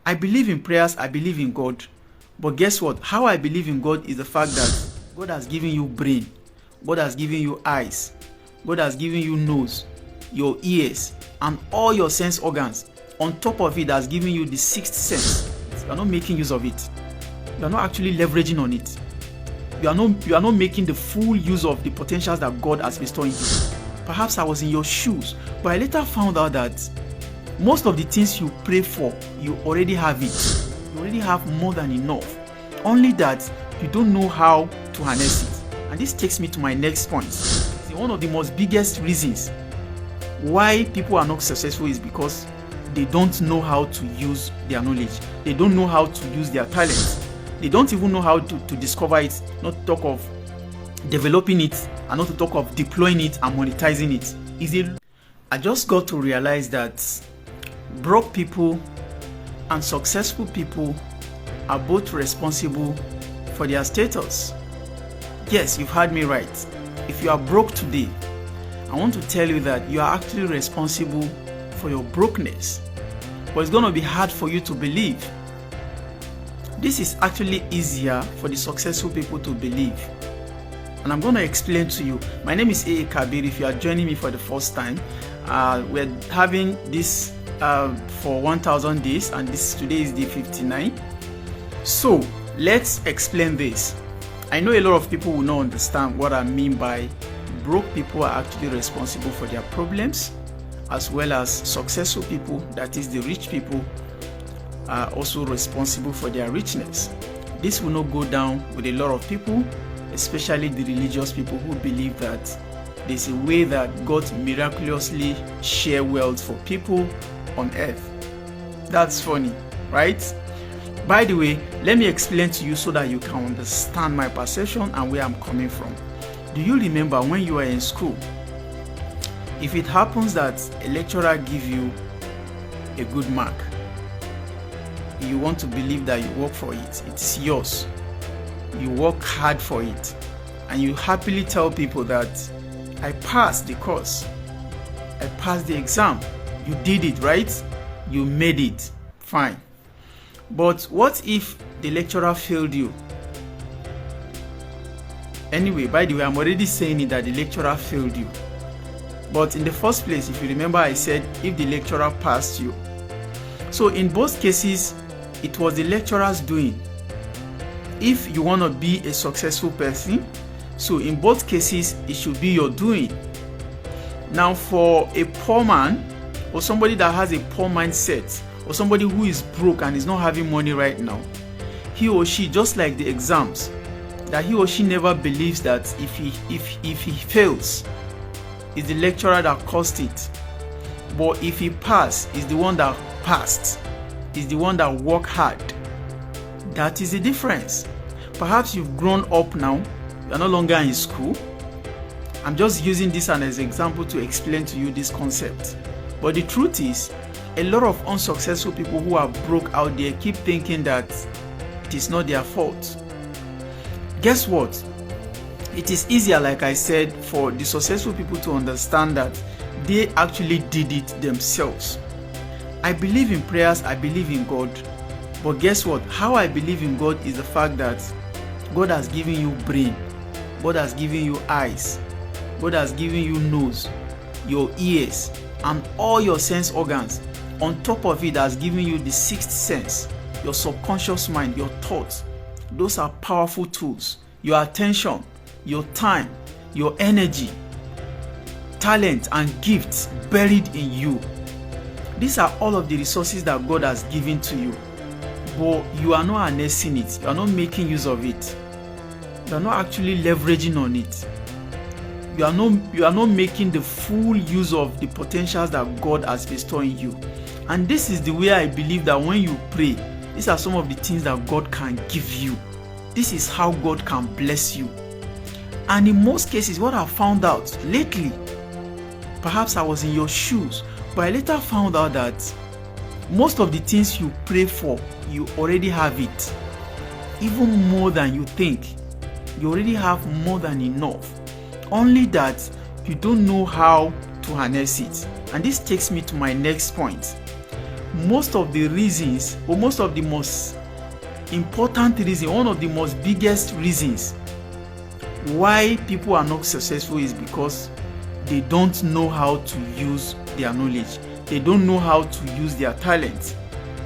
I believe in prayers, I believe in God. But guess what? How I believe in God is the fact that God has given you brain, God has given you eyes, God has given you nose, your ears, and all your sense organs. On top of it, has given you the sixth sense. You are not making use of it. You are not actually leveraging on it. You are not making the full use of the potentials that God has bestowed in you. Perhaps I was in your shoes, but I later found out that most of the things you pray for, you already have it. You already have more than enough. Only that you don't know how to harness it. And this takes me to my next point. See, one of the most biggest reasons why people are not successful is because they don't know how to use their knowledge. They don't know how to use their talent. They don't even know how to discover it, not to talk of developing it, and not to talk of deploying it and monetizing it. I just got to realize that broke people and successful people are both responsible for their status. Yes, you've heard me right. If you are broke today, I want to tell you that you are actually responsible for your brokenness. But it's going to be hard for you to believe. This is actually easier for the successful people to believe. And I'm going to explain to you. My name is A.A. Kabir. If you are joining me for the first time, we're having this for 1000 days, and today is day 59. So let's explain this. I know a lot of people will not understand what I mean by broke people are actually responsible for their problems, as well as successful people, that is the rich people, are also responsible for their richness. This will not go down with a lot of people, especially the religious people who believe that there's a way that God miraculously share wealth for people on earth. That's funny, right? By the way, let me explain to you so that you can understand my perception and where I'm coming from. Do you remember when you were in school? If it happens that a lecturer gives you a good mark, you want to believe that you work for it. It's yours. You work hard for it. And you happily tell people that I passed the course. I passed the exam. You did it, right? You made it. Fine. But what if the lecturer failed you? Anyway, by the way, I'm already saying it that the lecturer failed you. But in the first place, if you remember, I said if the lecturer passed you. So in both cases, it was the lecturer's doing. If you want to be a successful person, so in both cases, it should be your doing. Now, for a poor man, or somebody that has a poor mindset, or somebody who is broke and is not having money right now, he or she, just like the exams, that he or she never believes that if he fails, it's the lecturer that caused it. But if he passed, it's the one that passed. It's the one that worked hard. That is the difference. Perhaps you've grown up now. You're no longer in school. I'm just using this as an example to explain to you this concept. But the truth is, a lot of unsuccessful people who are broke out there keep thinking that it is not their fault. Guess what? It is easier, like I said, for the successful people to understand that they actually did it themselves. I believe in prayers, I believe in God. But guess what? How I believe in God is the fact that God has given you brain. God has given you eyes. God has given you nose, your ears, and all your sense organs. On top of it, has given you the sixth sense, your subconscious mind, your thoughts. Those are powerful tools. Your attention, your time, your energy, talent, and gifts buried in you. These are all of the resources that God has given to you. But you are not harnessing it. You are not making use of it. You are not actually leveraging on it. You are not making the full use of the potentials that God has bestowed in you. And this is the way I believe that when you pray, these are some of the things that God can give you. This is how God can bless you. And in most cases, what I found out lately, perhaps I was in your shoes, but I later found out that most of the things you pray for, you already have it. Even more than you think. You already have more than enough. Only that you don't know how to harness it. And this takes me to my next point. most of the reasons, or most of the most important reason, one of the most biggest reasons why people are not successful is because they don't know how to use their knowledge. They don't know how to use their talent.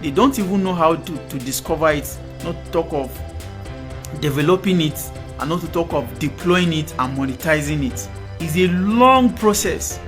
They don't even know how to discover it, not to talk of developing it, and not to talk of deploying it and monetizing it. It's a long process.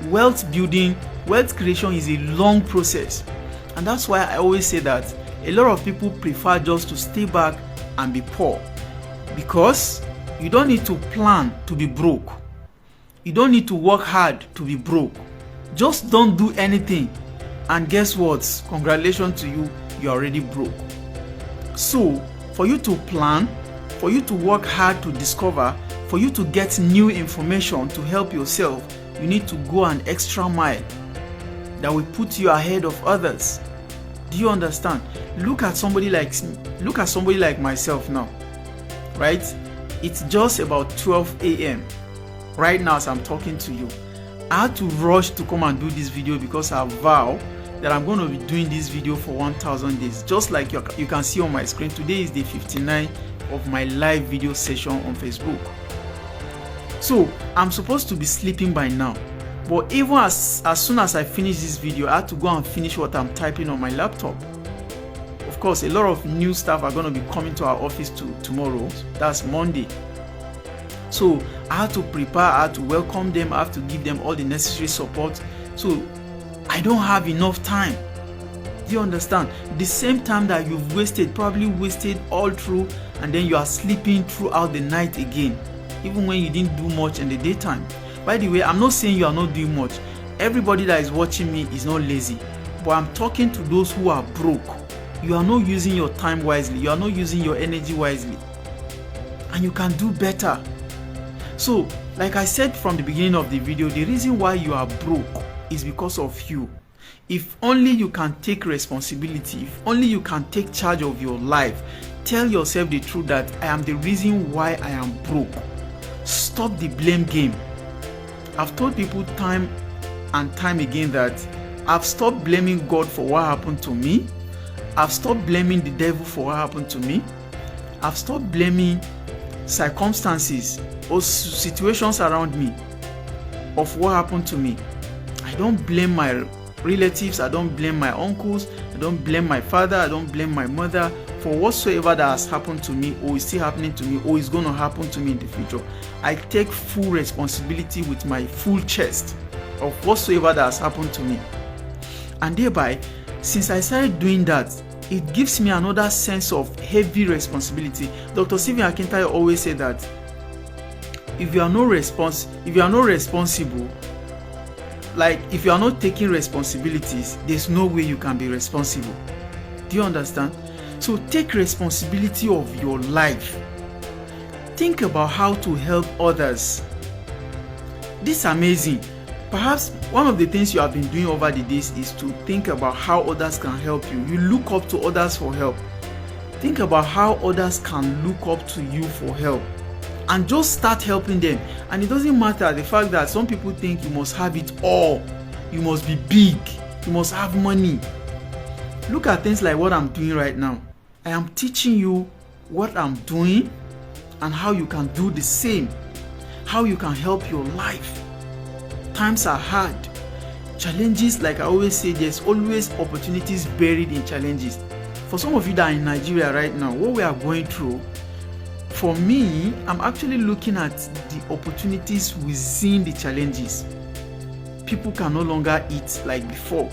Wealth building, wealth creation is a long process. And that's why I always say that a lot of people prefer just to stay back and be poor, because you don't need to plan to be broke. You don't need to work hard to be broke. Just don't do anything, and guess what? Congratulations to you, you're already broke. So for you to plan, for you to work hard to discover, for you to get new information to help yourself, you need to go an extra mile that will put you ahead of others. Do you understand? Look at somebody like myself now, right? It's just about 12 a.m. right now as I'm talking to you. I had to rush to come and do this video because I vow that I'm going to be doing this video for 1,000 days. Just like you can see on my screen, today is day 59 of my live video session on Facebook. So I'm supposed to be sleeping by now, but even as soon as I finish this video, I had to go and finish what I'm typing on my laptop. Of course, a lot of new staff are going to be coming to our office tomorrow. That's Monday. So I had to prepare, I had to welcome them, I have to give them all the necessary support. So I don't have enough time. Do you understand? The same time that you've probably wasted all through, and then you are sleeping throughout the night again, even when you didn't do much in the daytime. By the way, I'm not saying you are not doing much. Everybody that is watching me is not lazy, but I'm talking to those who are broke. You are not using your time wisely, you are not using your energy wisely, and you can do better. So like I said from the beginning of the video, the reason why you are broke is because of you. If only you can take responsibility, if only you can take charge of your life, tell yourself the truth that I am the reason why I am broke. Stop the blame game. I've told people time and time again that I've stopped blaming God for what happened to me. I've stopped blaming the devil for what happened to me. I've stopped blaming circumstances or situations around me of what happened to me. I don't blame my relatives, I don't blame my uncles, I don't blame my father, I don't blame my mother for whatsoever that has happened to me, or is still happening to me, or is going to happen to me in the future. I take full responsibility with my full chest of whatsoever that has happened to me. And thereby, since I started doing that, it gives me another sense of heavy responsibility. Dr. Stephen Akintayo always said that if you are not responsible, like if you are not taking responsibilities, there's no way you can be responsible. Do you understand? So take responsibility of your life. Think about how to help others. This is amazing. Perhaps one of the things you have been doing over the days is to think about how others can help you. You look up to others for help. Think about how others can look up to you for help, and just start helping them. And it doesn't matter the fact that some people think you must have it all, you must be big, you must have money. Look at things like what I'm doing right now. I am teaching you what I'm doing and how you can do the same, how you can help your life. Times are hard. Challenges, like I always say, there's always opportunities buried in challenges. For some of you that are in Nigeria right now, what we are going through, for me, I'm actually looking at the opportunities within the challenges. People can no longer eat like before.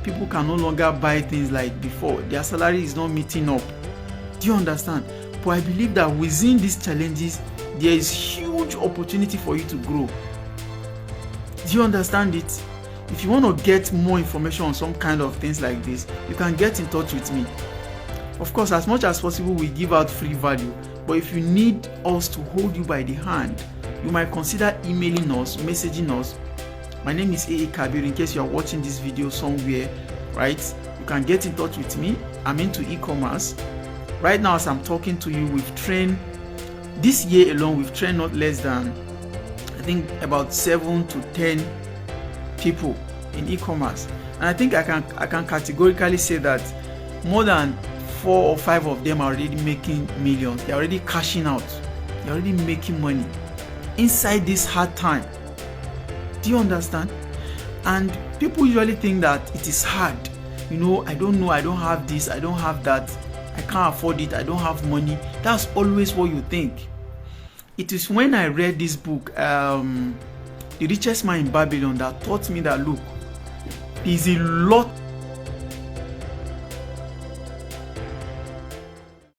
People can no longer buy things like before. Their salary is not meeting up. Do you understand? But I believe that within these challenges, there is huge opportunity for you to grow. Do you understand it? If you want to get more information on some kind of things like this, you can get in touch with me. Of course, as much as possible, we give out free value. But if you need us to hold you by the hand, you might consider emailing us, messaging us. My name is A.A. Kabir. In case you are watching this video somewhere, right? You can get in touch with me. I'm into e-commerce. Right now, as I'm talking to you, we've trained, this year alone, we've trained not less than, I think, about 7 to 10 people in e-commerce. And I think I can categorically say that more than 4 or 5 of them are already making millions. They're already cashing out. They're already making money inside this hard time. Do you understand? And people usually think that it is hard. I don't know, I don't have this, I don't have that, I can't afford it, I don't have money. That's always what you think. It is when I read this book, The Richest Man in Babylon, that taught me that, look, there's a lot